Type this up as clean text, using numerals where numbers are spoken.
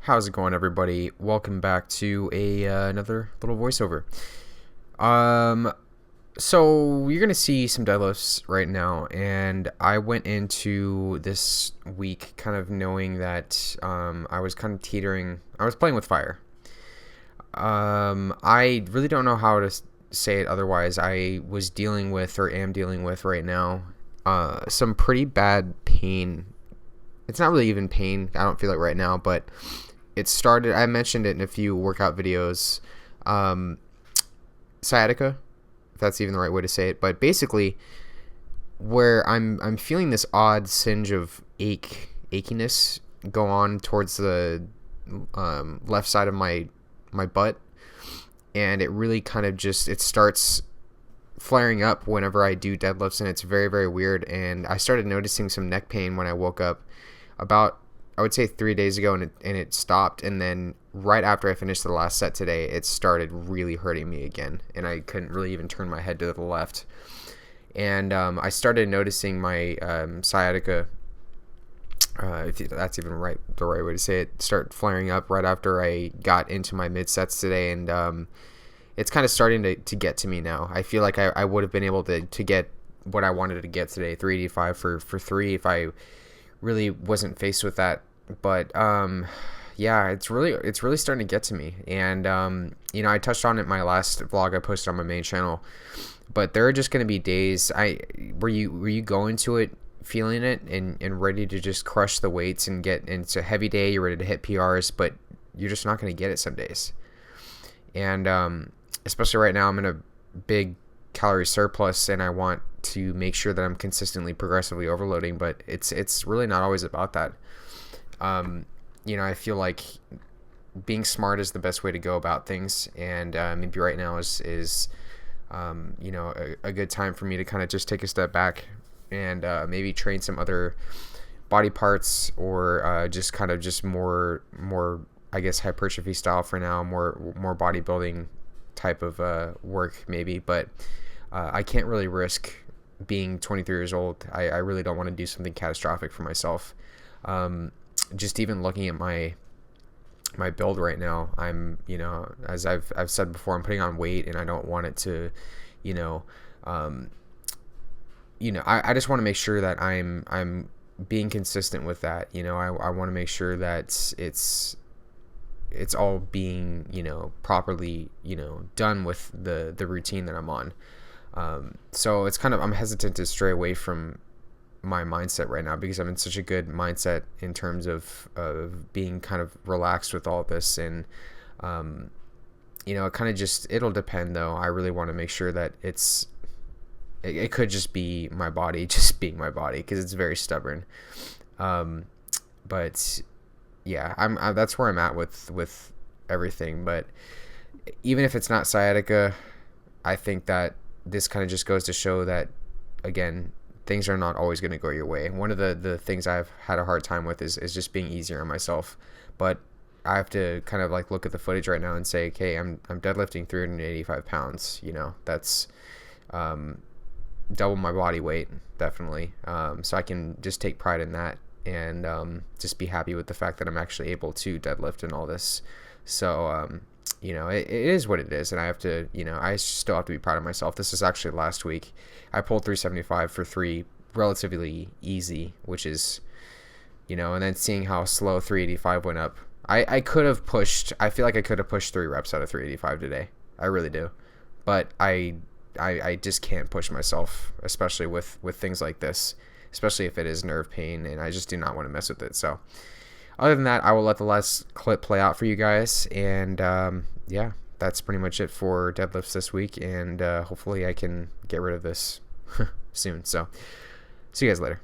How's it going, everybody? Welcome back to another little voiceover. So you're gonna see some deadlifts right now, and I went into this week kind of knowing that I was kind of teetering. I was playing with fire. I really don't know how to say it otherwise. I was dealing with, or am dealing with right now, some pretty bad pain. It's not really even pain. I don't feel it right now, but it started. I mentioned it in a few workout videos. Sciatica, if that's even the right way to say it. But basically, where I'm feeling this odd singe of achiness go on towards the left side of my butt, and it really kind of just it starts flaring up whenever I do deadlifts, and it's very, very weird. And I started noticing some neck pain when I woke up about, I would say, 3 days ago, and it stopped. And then right after I finished the last set today, it started really hurting me again, and I couldn't really even turn my head to the left. And I started noticing my sciatica, if that's even the right way to say it, start flaring up right after I got into my mid sets today, and it's kind of starting to get to me now. I feel like I would have been able to get what I wanted to get today, 385 for 3, if I really wasn't faced with that. But yeah, it's really starting to get to me. And I touched on it in my last vlog I posted on my main channel, but there are just going to be days where you go into it feeling it and ready to just crush the weights and it's a heavy day, you're ready to hit PRs, but you're just not going to get it some days. And especially right now, I'm in a big calorie surplus, and I want to make sure that I'm consistently progressively overloading, but it's really not always about that. I feel like being smart is the best way to go about things, and maybe right now is a good time for me to kind of just take a step back and maybe train some other body parts, or just more I guess hypertrophy style for now, more bodybuilding type of work maybe. But I can't really risk being 23 years old. I really don't want to do something catastrophic for myself. Just even looking at my build right now, I'm, as I've said before, I'm putting on weight, and I don't want it to, I just want to make sure that I'm being consistent with that. I want to make sure that it's all being, properly, done with the routine that I'm on. So it's kind of, I'm hesitant to stray away from my mindset right now, because I'm in such a good mindset in terms of being kind of relaxed with all this. And it kind of it'll depend, though. I really want to make sure that it could just be my body just being my body, because it's very stubborn. But yeah, that's where I'm at with everything. But even if it's not sciatica, I think that this kind of just goes to show that, again, things are not always going to go your way. One of the things I've had a hard time with is just being easier on myself. But I have to kind of like look at the footage right now and say, okay, I'm deadlifting 385 pounds. That's double my body weight, definitely. So I can just take pride in that, and just be happy with the fact that I'm actually able to deadlift and all this. So it is what it is, and I have to, I still have to be proud of myself. This is actually last week. I pulled 375 for 3 relatively easy, which is, and then seeing how slow 385 went up. I could have pushed, I feel like I could have pushed 3 reps out of 385 today. I really do. But I just can't push myself, especially with things like this, especially if it is nerve pain, and I just do not want to mess with it. So other than that, I will let the last clip play out for you guys. And yeah, that's pretty much it for deadlifts this week. And hopefully I can get rid of this soon. So see you guys later.